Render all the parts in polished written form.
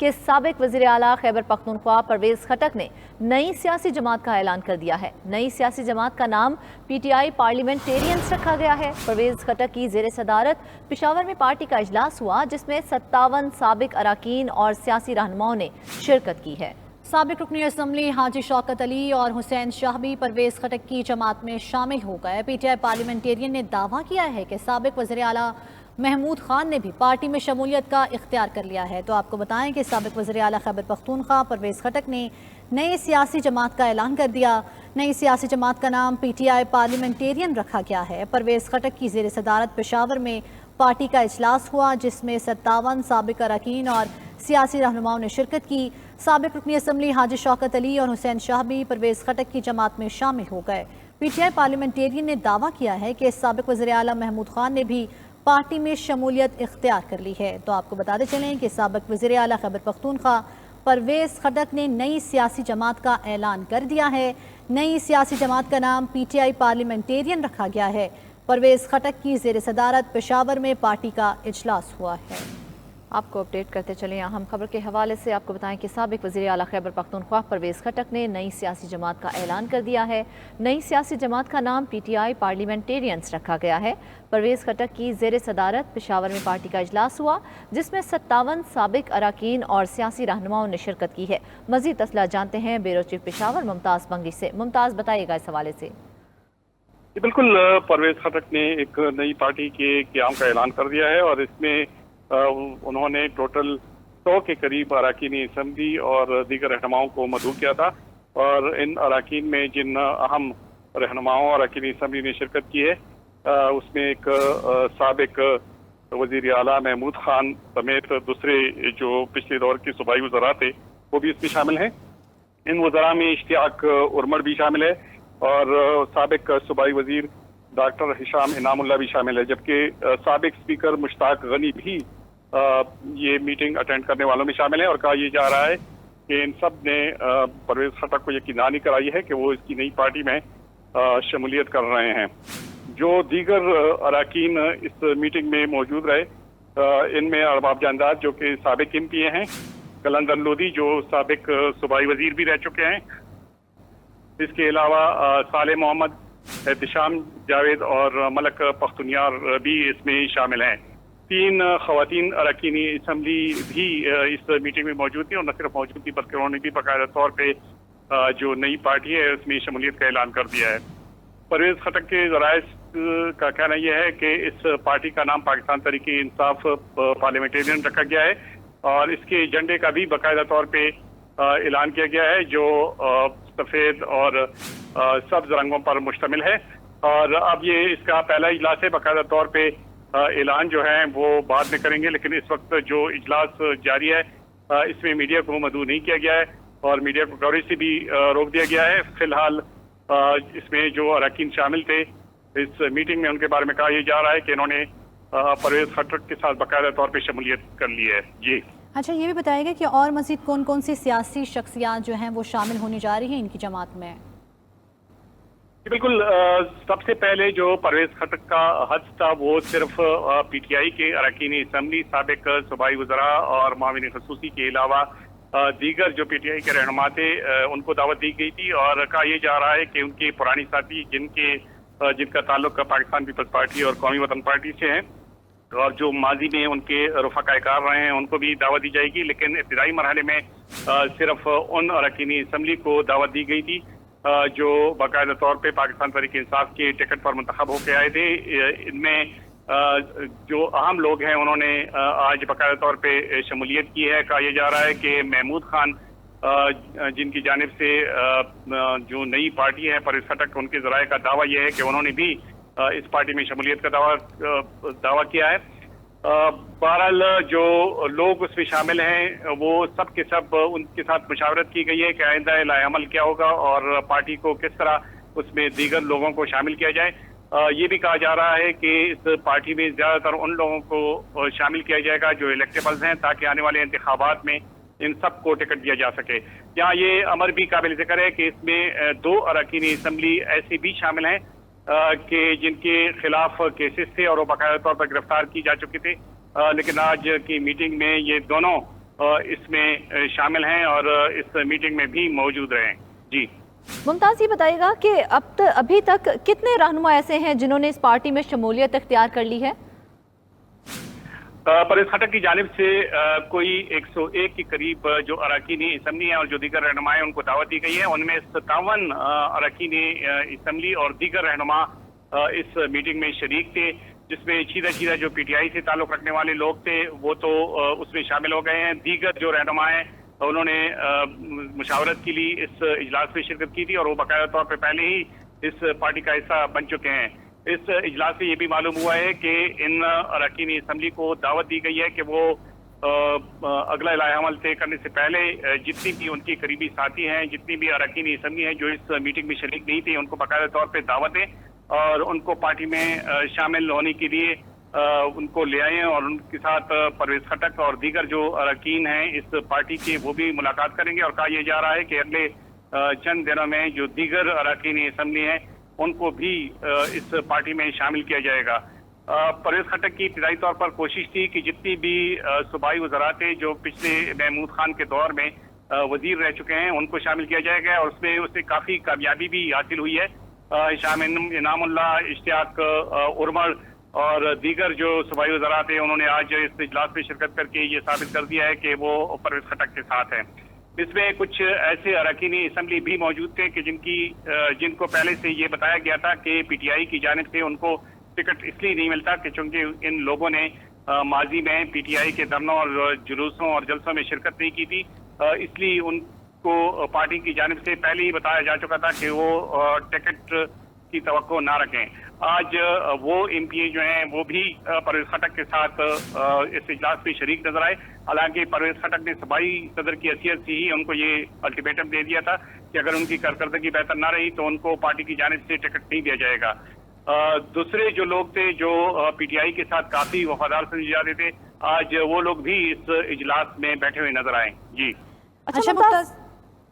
کہ سابق وزیر اعلیٰ خیبر پختونخوا پرویز خٹک نے نئی سیاسی جماعت کا اعلان کر دیا ہے۔ نئی سیاسی جماعت کا نام پی ٹی آئی پارلیمنٹیرینز رکھا گیا ہے۔ پرویز خٹک کی زیر صدارت پشاور میں پارٹی کا اجلاس ہوا، جس میں 57 سابق اراکین اور سیاسی رہنماؤں نے شرکت کی ہے۔ سابق رکن اسمبلی حاجی شوکت علی اور حسین شاہ بھی پرویز خٹک کی جماعت میں شامل ہو گئے۔ پی ٹی آئی پارلیمنٹیرین نے دعویٰ کیا ہے کہ سابق وزیر اعلیٰ محمود خان نے بھی پارٹی میں شمولیت کا اختیار کر لیا ہے۔ تو آپ کو بتائیں کہ سابق وزیر اعلیٰ خیبر پختونخوا پرویز خٹک نے نئی سیاسی جماعت کا اعلان کر دیا۔ نئی سیاسی جماعت کا نام پی ٹی آئی پارلیمنٹیرین رکھا گیا ہے۔ پرویز خٹک کی زیر صدارت پشاور میں پارٹی کا اجلاس ہوا، جس میں 57 سابق اراکین اور سیاسی رہنماؤں نے شرکت کی۔ سابق رکن اسمبلی حاجی شوکت علی اور حسین شاہ بھی پرویز خٹک کی جماعت میں شامل ہو گئے۔ پی ٹی آئی پارلیمنٹیرین نے دعویٰ کیا ہے کہ سابق وزیر اعلیٰ محمود خان نے بھی پارٹی میں شمولیت اختیار کر لی ہے۔ تو آپ کو بتاتے چلیں کہ سابق وزیر اعلیٰ خیبر پختونخوا پرویز خٹک نے نئی سیاسی جماعت کا اعلان کر دیا ہے۔ نئی سیاسی جماعت کا نام پی ٹی آئی پارلیمنٹیرین رکھا گیا ہے۔ پرویز خٹک کی زیر صدارت پشاور میں پارٹی کا اجلاس ہوا ہے۔ آپ کو اپڈیٹ کرتے چلیں اہم خبر کے حوالے سے۔ آپ کو بتائیں کہ سابق وزیر اعلیٰ خیبر پختونخوا پرویز خٹک نے نئی سیاسی جماعت کا اعلان کر دیا ہے۔ نئی سیاسی جماعت کا نام پی ٹی آئی پارلیمنٹیرینز رکھا گیا ہے۔ پرویز خٹک کی زیر صدارت پشاور میں پارٹی کا اجلاس ہوا، جس میں 57 سابق اراکین اور سیاسی رہنماؤں نے شرکت کی ہے۔ مزید تفصیلات جانتے ہیں بیورو چیف پشاور ممتاز بنگی سے۔ ممتاز، بتائیے گا اس حوالے سے۔ بالکل، پرویز خٹک نے ایک نئی پارٹی کے قیام کا اعلان کر دیا ہے اور اس میں انہوں نے ٹوٹل 100 کے قریب اراکین اسمبلی اور دیگر رہنماؤں کو مدعو کیا تھا، اور ان اراکین میں جن اہم رہنماؤں اور اراکین اسمبلی نے شرکت کی ہے اس میں ایک سابق وزیر اعلیٰ محمود خان سمیت دوسرے جو پچھلے دور کے صوبائی وزراء تھے وہ بھی اس میں شامل ہیں۔ ان وزراء میں اشتیاق ارمڑ بھی شامل ہے اور سابق صوبائی وزیر ڈاکٹر ہشام انعام اللہ بھی شامل ہے، جبکہ سابق اسپیکر مشتاق غنی بھی یہ میٹنگ اٹینڈ کرنے والوں میں شامل ہیں، اور کہا یہ جا رہا ہے کہ ان سب نے پرویز خٹک کو یقین دہانی کرائی ہے کہ وہ اس کی نئی پارٹی میں شمولیت کر رہے ہیں۔ جو دیگر اراکین اس میٹنگ میں موجود رہے ان میں ارباب جانداد جو کہ سابق ایم پی ہیں، قلندر لودھی جو سابق صوبائی وزیر بھی رہ چکے ہیں، اس کے علاوہ صالح محمد، احتشام جاوید اور ملک پختونیار بھی اس میں شامل ہیں۔ 3 خواتین اراکین اسمبلی بھی اس میٹنگ میں موجود تھیں، اور نہ صرف موجود تھی بلکہ انہوں نے بھی باقاعدہ طور پہ جو نئی پارٹی ہے اس میں شمولیت کا اعلان کر دیا ہے۔ پرویز خٹک کے ذرائع کا کہنا یہ ہے کہ اس پارٹی کا نام پاکستان تحریک انصاف پارلیمنٹیرین رکھا گیا ہے، اور اس کے ایجنڈے کا بھی باقاعدہ طور پہ اعلان کیا گیا ہے جو سفید اور سبز رنگوں پر مشتمل ہے، اور اب یہ اس کا پہلا اجلاس ہے۔ باقاعدہ طور پہ اعلان جو ہے وہ بعد میں کریں گے، لیکن اس وقت جو اجلاس جاری ہے اس میں میڈیا کو مدعو نہیں کیا گیا ہے اور میڈیا کو کوریج سے بھی روک دیا گیا ہے۔ فی الحال اس میں جو اراکین شامل تھے اس میٹنگ میں ان کے بارے میں کہا یہ جا رہا ہے کہ انہوں نے پرویز خٹک کے ساتھ باقاعدہ طور پہ شمولیت کر لی ہے۔ جی اچھا، یہ بھی بتائیے گا کہ اور مزید کون کون سی سیاسی شخصیات جو ہیں وہ شامل ہونے جا رہی ہیں ان کی جماعت میں؟ بالکل، سب سے پہلے جو پرویز خٹک کا حد تھا وہ صرف پی ٹی آئی کے اراکین اسمبلی، سابق صوبائی وزراء اور معاون خصوصی کے علاوہ دیگر جو پی ٹی آئی کے رہنما تھے ان کو دعوت دی گئی تھی، اور کہا یہ جا رہا ہے کہ ان کے پرانی ساتھی جن کا تعلق پاکستان پیپلز پارٹی اور قومی وطن پارٹی سے ہیں، اور جو ماضی میں ان کے رفقائے کار رہے ہیں ان کو بھی دعوت دی جائے گی، لیکن ابتدائی مرحلے میں صرف ان اراکین اسمبلی کو دعوت دی گئی تھی جو باقاعدہ طور پہ پاکستان تحریک انصاف کے ٹکٹ پر منتخب ہو کے آئے تھے۔ ان میں جو اہم لوگ ہیں انہوں نے آج باقاعدہ طور پہ شمولیت کی ہے۔ کہا یہ جا رہا ہے کہ محمود خان جن کی جانب سے جو نئی پارٹی ہے پرویز خٹک، ان کے ذرائع کا دعویٰ یہ ہے کہ انہوں نے بھی اس پارٹی میں شمولیت کا دعویٰ کیا ہے۔ بہرحال جو لوگ اس میں شامل ہیں وہ سب کے سب ان کے ساتھ مشاورت کی گئی ہے کہ آئندہ لائحہ عمل کیا ہوگا اور پارٹی کو کس طرح اس میں دیگر لوگوں کو شامل کیا جائے۔ یہ بھی کہا جا رہا ہے کہ اس پارٹی میں زیادہ تر ان لوگوں کو شامل کیا جائے گا جو الیکٹیبلز ہیں، تاکہ آنے والے انتخابات میں ان سب کو ٹکٹ دیا جا سکے۔ یہاں یہ امر بھی قابل ذکر ہے کہ اس میں 2 اراکین اسمبلی ایسے بھی شامل ہیں کہ جن کے خلاف کیسز تھے اور وہ باقاعدہ طور پر گرفتار کی جا چکے تھے، لیکن آج کی میٹنگ میں یہ دونوں اس میں شامل ہیں اور اس میٹنگ میں بھی موجود رہے. جی ممتاز، یہ بتائیے گا کہ ابھی تک کتنے رہنما ایسے ہیں جنہوں نے اس پارٹی میں شمولیت اختیار کر لی ہے؟ پرویز خٹک کی جانب سے کوئی 101 کے قریب جو اراکین اسمبلی ہیں اور جو دیگر رہنما ہیں ان کو دعوت دی گئی ہے. ان میں 57 اراکین اسمبلی اور دیگر رہنما اس میٹنگ میں شریک تھے، جس میں چیدہ جو پی ٹی آئی سے تعلق رکھنے والے لوگ تھے وہ تو اس میں شامل ہو گئے ہیں. دیگر جو رہنما ہیں انہوں نے مشاورت کے لیے اس اجلاس میں شرکت کی تھی اور وہ باقاعدہ طور پہ پہلے ہی اس پارٹی کا حصہ بن چکے ہیں. اس اجلاس سے یہ بھی معلوم ہوا ہے کہ ان اراکین اسمبلی کو دعوت دی گئی ہے کہ وہ اگلا لائحہ عمل طے کرنے سے پہلے جتنی بھی ان کی قریبی ساتھی ہیں، جتنی بھی اراکین اسمبلی ہیں جو اس میٹنگ میں شریک نہیں تھے، ان کو باقاعدہ طور پہ دعوت دیں اور ان کو پارٹی میں شامل ہونے کے لیے ان کو لے آئیں اور ان کے ساتھ پرویز خٹک اور دیگر جو اراکین ہیں اس پارٹی کے وہ بھی ملاقات کریں گے. اور کہا یہ جا رہا ہے کہ اگلے چند دنوں میں جو دیگر اراکین اسمبلی ہیں ان کو بھی اس پارٹی میں شامل کیا جائے گا. پرویز خٹک کی ابتدائی طور پر کوشش تھی کہ جتنی بھی صوبائی وزرات تھے جو پچھلے محمود خان کے دور میں وزیر رہ چکے ہیں ان کو شامل کیا جائے گا اور اس میں اسے کافی کامیابی بھی حاصل ہوئی ہے. شام انعام اللہ، اشتیاق ارمل اور دیگر جو صوبائی وزرات ہیں انہوں نے آج اس اجلاس میں شرکت کر کے یہ ثابت کر دیا ہے کہ وہ پرویز خٹک کے ساتھ ہیں. اس میں کچھ ایسے اراکین اسمبلی بھی موجود تھے کہ جن کو پہلے سے یہ بتایا گیا تھا کہ پی ٹی آئی کی جانب سے ان کو ٹکٹ اس لیے نہیں ملتا کہ چونکہ ان لوگوں نے ماضی میں پی ٹی آئی کے دھرنوں اور جلوسوں اور جلسوں میں شرکت نہیں کی تھی، اس لیے ان کو پارٹی کی جانب سے پہلے ہی بتایا جا چکا تھا کہ وہ ٹکٹ کی توقع نہ رکھیں. آج وہ ایم پی اے جو ہیں وہ بھی پرویز خٹک کے ساتھ اس اجلاس میں شریک نظر آئے. حالانکہ پرویز خٹک نے صوبائی صدر کی حیثیت سے ہی ان کو یہ الٹیمیٹم دے دیا تھا کہ اگر ان کی کارکردگی بہتر نہ رہی تو ان کو پارٹی کی جانب سے ٹکٹ نہیں دیا جائے گا. دوسرے جو لوگ تھے جو پی ٹی آئی کے ساتھ کافی وفادار سمجھے جاتے تھے، آج وہ لوگ بھی اس اجلاس میں بیٹھے ہوئے نظر آئے. جی اچھا ممتاز،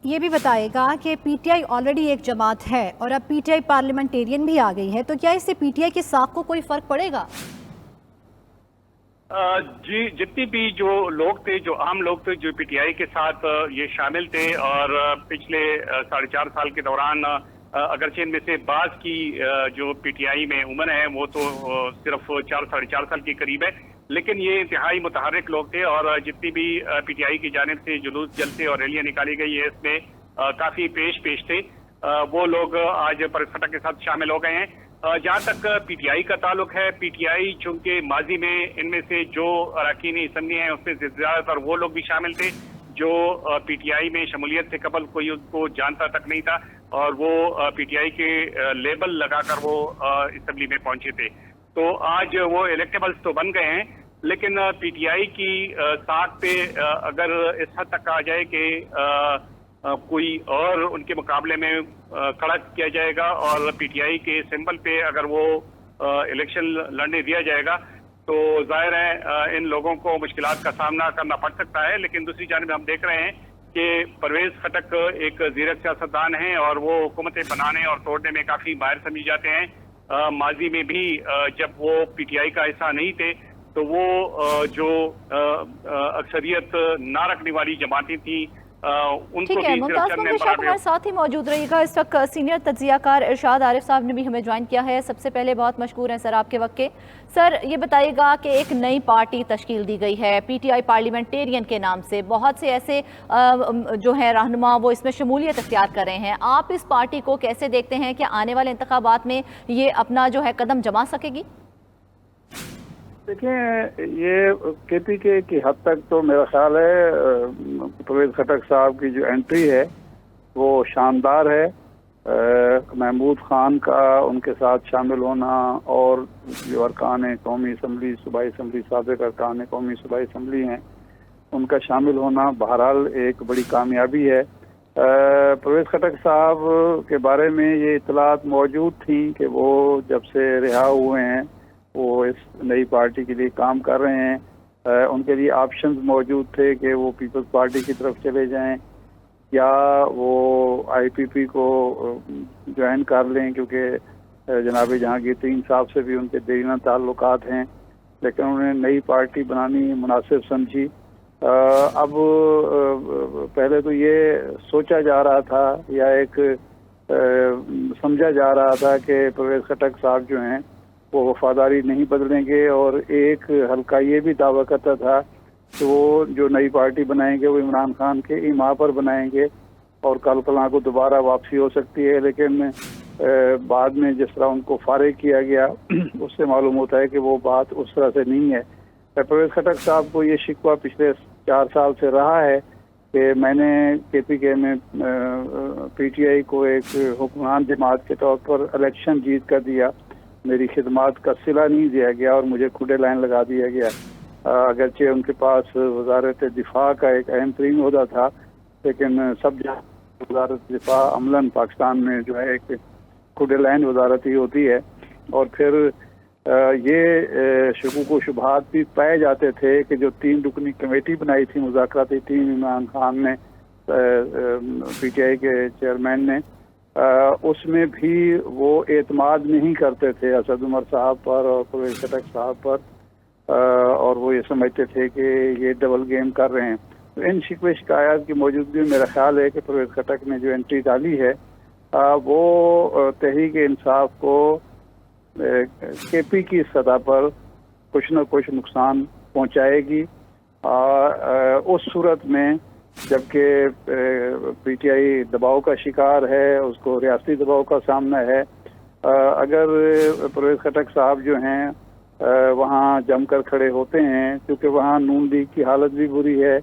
یہ بھی بتائے گا کہ پی ٹی آئی آلریڈی ایک جماعت ہے اور اب پی ٹی آئی پارلیمنٹیرین بھی آ گئی ہے، تو کیا اس سے پی ٹی آئی کی ساکھ کو کوئی فرق پڑے گا؟ جی جتنی بھی جو لوگ تھے، جو عام لوگ تھے جو پی ٹی آئی کے ساتھ یہ شامل تھے اور پچھلے 4.5 سال کے دوران اگرچہ ان میں سے بعض کی جو پی ٹی آئی میں عمر ہے وہ تو صرف 4-4.5 سال کے قریب ہے، لیکن یہ انتہائی متحرک لوگ تھے اور جتنی بھی پی ٹی آئی کی جانب سے جلوس جلسے اور ریلیاں نکالی گئی ہے اس میں کافی پیش تھے. وہ لوگ آج پرویز خٹک کے ساتھ شامل ہو گئے ہیں. جہاں تک پی ٹی آئی کا تعلق ہے، پی ٹی آئی چونکہ ماضی میں ان میں سے جو اراکین اسمبلی ہیں اس میں زیادہ تر وہ لوگ بھی شامل تھے جو پی ٹی آئی میں شمولیت سے قبل کوئی ان کو جانتا تک نہیں تھا اور وہ پی ٹی آئی کے لیبل لگا کر وہ اسمبلی میں پہنچے تھے. تو آج وہ الیکٹیبلز تو بن گئے ہیں، لیکن پی ٹی آئی کی ساکھ پہ اگر اس حد تک کہا جائے کہ کوئی اور ان کے مقابلے میں کھڑا کیا جائے گا اور پی ٹی آئی کے سمبل پہ اگر وہ الیکشن لڑنے دیا جائے گا تو ظاہر ہے ان لوگوں کو مشکلات کا سامنا کرنا پڑ سکتا ہے. لیکن دوسری جانب ہم دیکھ رہے ہیں کہ پرویز خٹک ایک زیرک سیاستدان ہیں اور وہ حکومتیں بنانے اور توڑنے میں کافی ماہر سمجھے جاتے ہیں. ماضی میں بھی جب وہ پی ٹی آئی کا حصہ نہیں تھے تو وہ جو اکثریت نہ رکھنے والی جماعتیں تھیں ان کو ٹھیک ہے. ممتاز منگیش آپ ہمارے ساتھ ہی موجود رہیے گا. اس وقت سینئر تجزیہ کار ارشاد عارف صاحب نے بھی ہمیں جوائن کیا ہے. سب سے پہلے بہت مشکور ہیں سر آپ کے وقت کے. سر یہ بتائیے گا کہ ایک نئی پارٹی تشکیل دی گئی ہے پی ٹی آئی پارلیمنٹیرین کے نام سے، بہت سے ایسے جو ہیں رہنما وہ اس میں شمولیت اختیار کر رہے ہیں. آپ اس پارٹی کو کیسے دیکھتے ہیں کہ آنے والے انتخابات میں یہ اپنا جو ہے قدم جما سکے گی؟ دیکھیں، یہ کے پی کے کی حد تک تو میرا خیال ہے پرویز خٹک صاحب کی جو انٹری ہے وہ شاندار ہے. محمود خان کا ان کے ساتھ شامل ہونا اور جو ارکان قومی اسمبلی، صوبائی اسمبلی، سابق ارکان قومی صوبائی اسمبلی ہیں ان کا شامل ہونا بہرحال ایک بڑی کامیابی ہے. پرویز خٹک صاحب کے بارے میں یہ اطلاعات موجود تھیں کہ وہ جب سے رہا ہوئے ہیں وہ اس نئی پارٹی کے لیے کام کر رہے ہیں. ان کے لیے آپشنز موجود تھے کہ وہ پیپلز پارٹی کی طرف چلے جائیں یا وہ آئی پی پی کو جوائن کر لیں، کیونکہ جناب جہانگیر ترین صاحب سے بھی ان کے دیرینہ تعلقات ہیں. لیکن انہوں نے نئی پارٹی بنانی مناسب سمجھی اب پہلے تو یہ سوچا جا رہا تھا یا ایک سمجھا جا رہا تھا کہ پرویز خٹک صاحب جو ہیں وہ وفاداری نہیں بدلیں گے، اور ایک حلقہ یہ بھی دعویٰ کرتا تھا کہ وہ جو نئی پارٹی بنائیں گے وہ عمران خان کے ایما پر بنائیں گے اور کل کلاں کو دوبارہ واپسی ہو سکتی ہے، لیکن بعد میں جس طرح ان کو فارغ کیا گیا اس سے معلوم ہوتا ہے کہ وہ بات اس طرح سے نہیں ہے۔ پرویز خٹک صاحب کو یہ شکوہ پچھلے 4 سال سے رہا ہے کہ میں نے کے پی کے میں پی ٹی آئی کو ایک حکمران جماعت کے طور پر الیکشن جیت کر دیا، میری خدمات کا صلہ نہیں دیا گیا اور مجھے کھڈے لائن لگا دیا گیا، اگرچہ ان کے پاس وزارت دفاع کا ایک اہم ترین عہدہ تھا، لیکن سب وزارت دفاع عملاً پاکستان میں جو ہے ایک کھڈے لائن وزارت ہی ہوتی ہے۔ اور پھر یہ شکوک و شبہات بھی پائے جاتے تھے کہ جو 3 رکنی کمیٹی بنائی تھی مذاکراتی ٹیم عمران خان نے پی ٹی آئی کے چیئرمین نے، اس میں بھی وہ اعتماد نہیں کرتے تھے اسد عمر صاحب پر اور پرویز خٹک صاحب پر، اور وہ یہ سمجھتے تھے کہ یہ ڈبل گیم کر رہے ہیں۔ ان شکوے شکایات کی موجودگی میں میرا خیال ہے کہ پرویز خٹک نے جو انٹری ڈالی ہے وہ تحریک انصاف کو کے پی کی سطح پر کچھ نہ کچھ نقصان پہنچائے گی، اس صورت میں جبکہ پی ٹی آئی دباؤ کا شکار ہے، اس کو ریاستی دباؤ کا سامنا ہے، اگر پرویز خٹک صاحب جو ہیں وہاں جم کر کھڑے ہوتے ہیں، کیونکہ وہاں نون لیگ کی حالت بھی بری ہے،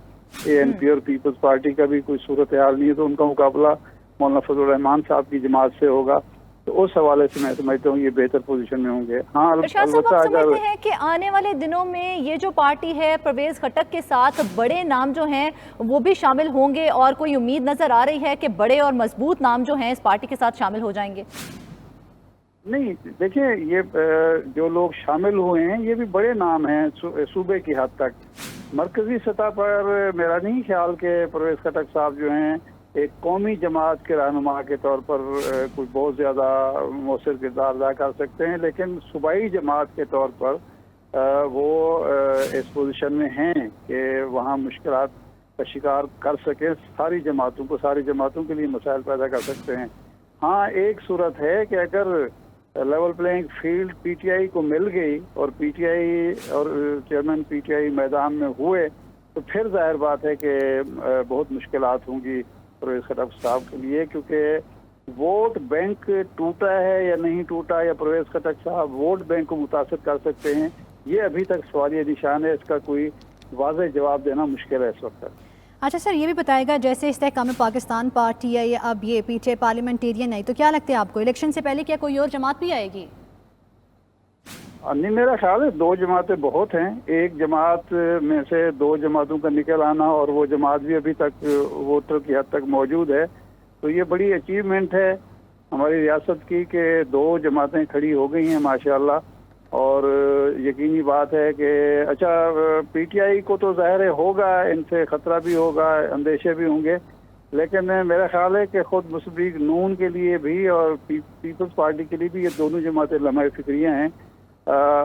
اے این پی اور پیپلز پارٹی کا بھی کوئی صورتحال نہیں ہے، تو ان کا مقابلہ مولانا فضل الرحمان صاحب کی جماعت سے ہوگا، تو اس حوالے سے میں سمجھتا ہوں یہ بہتر پوزیشن میں ہوں گے۔ ہاں البتہ سمجھتے ہیں کہ آنے والے دنوں میں یہ جو پارٹی ہے پرویز خٹک کے ساتھ بڑے نام جو ہیں وہ بھی شامل ہوں گے، اور کوئی امید نظر آ رہی ہے کہ بڑے اور مضبوط نام جو ہیں اس پارٹی کے ساتھ شامل ہو جائیں گے؟ نہیں، دیکھیں یہ جو لوگ شامل ہوئے ہیں یہ بھی بڑے نام ہیں صوبے کی حد تک، مرکزی سطح پر میرا نہیں خیال کہ پرویز خٹک صاحب جو ہیں ایک قومی جماعت کے رہنما کے طور پر کوئی بہت زیادہ مؤثر کردار ادا کر سکتے ہیں، لیکن صوبائی جماعت کے طور پر وہ اس پوزیشن میں ہیں کہ وہاں مشکلات کا شکار کر سکیں، ساری جماعتوں کے لیے مسائل پیدا کر سکتے ہیں۔ ہاں ایک صورت ہے کہ اگر level playing field P T I کو مل گئی اور پی ٹی آئی اور چیئرمین پی ٹی آئی میدان میں ہوئے تو پھر ظاہر بات ہے کہ بہت مشکلات ہوں گی پرویز خٹک صاحب کے لیے، کیونکہ ووٹ بینک ٹوٹا ہے یا نہیں ٹوٹا، یا پرویز خٹک صاحب ووٹ بینک کو متاثر کر سکتے ہیں، یہ ابھی تک سوالیہ نشان ہے، اس کا کوئی واضح جواب دینا مشکل ہے اس وقت۔ اچھا سر، یہ بھی بتائے گا جیسے استحکام پاکستان پارٹی ہے یا اب یہ پی ٹی آئی پارلیمنٹیرین ہے، تو کیا لگتا ہے آپ کو الیکشن سے پہلے کیا کوئی اور جماعت بھی آئے گی؟ نہیں، میرا خیال ہے 2 جماعتیں بہت ہیں، ایک جماعت میں سے 2 جماعتوں کا نکل آنا اور وہ جماعت بھی ابھی تک ووٹر کی حد تک موجود ہے، تو یہ بڑی اچیومنٹ ہے ہماری ریاست کی کہ 2 جماعتیں کھڑی ہو گئی ہیں ماشاءاللہ، اور یقینی بات ہے کہ اچھا پی ٹی آئی کو تو ظاہر ہوگا، ان سے خطرہ بھی ہوگا، اندیشے بھی ہوں گے، لیکن میرا خیال ہے کہ خود مسلم لیگ نون کے لیے بھی اور پیپلز پارٹی کے لیے بھی یہ دونوں جماعتیں لمحہ فکریہ ہیں،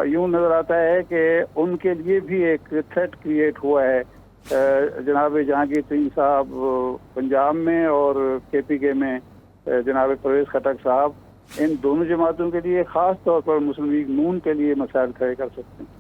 یوں نظر آتا ہے کہ ان کے لیے بھی ایک تھریٹ کریٹ ہوا ہے۔ جناب جہانگیر سنگھ صاحب پنجاب میں اور کے پی کے میں جناب پرویز خٹک صاحب، ان دونوں جماعتوں کے لیے خاص طور پر مسلم لیگ نون کے لیے مسائل کھڑے کر سکتے ہیں۔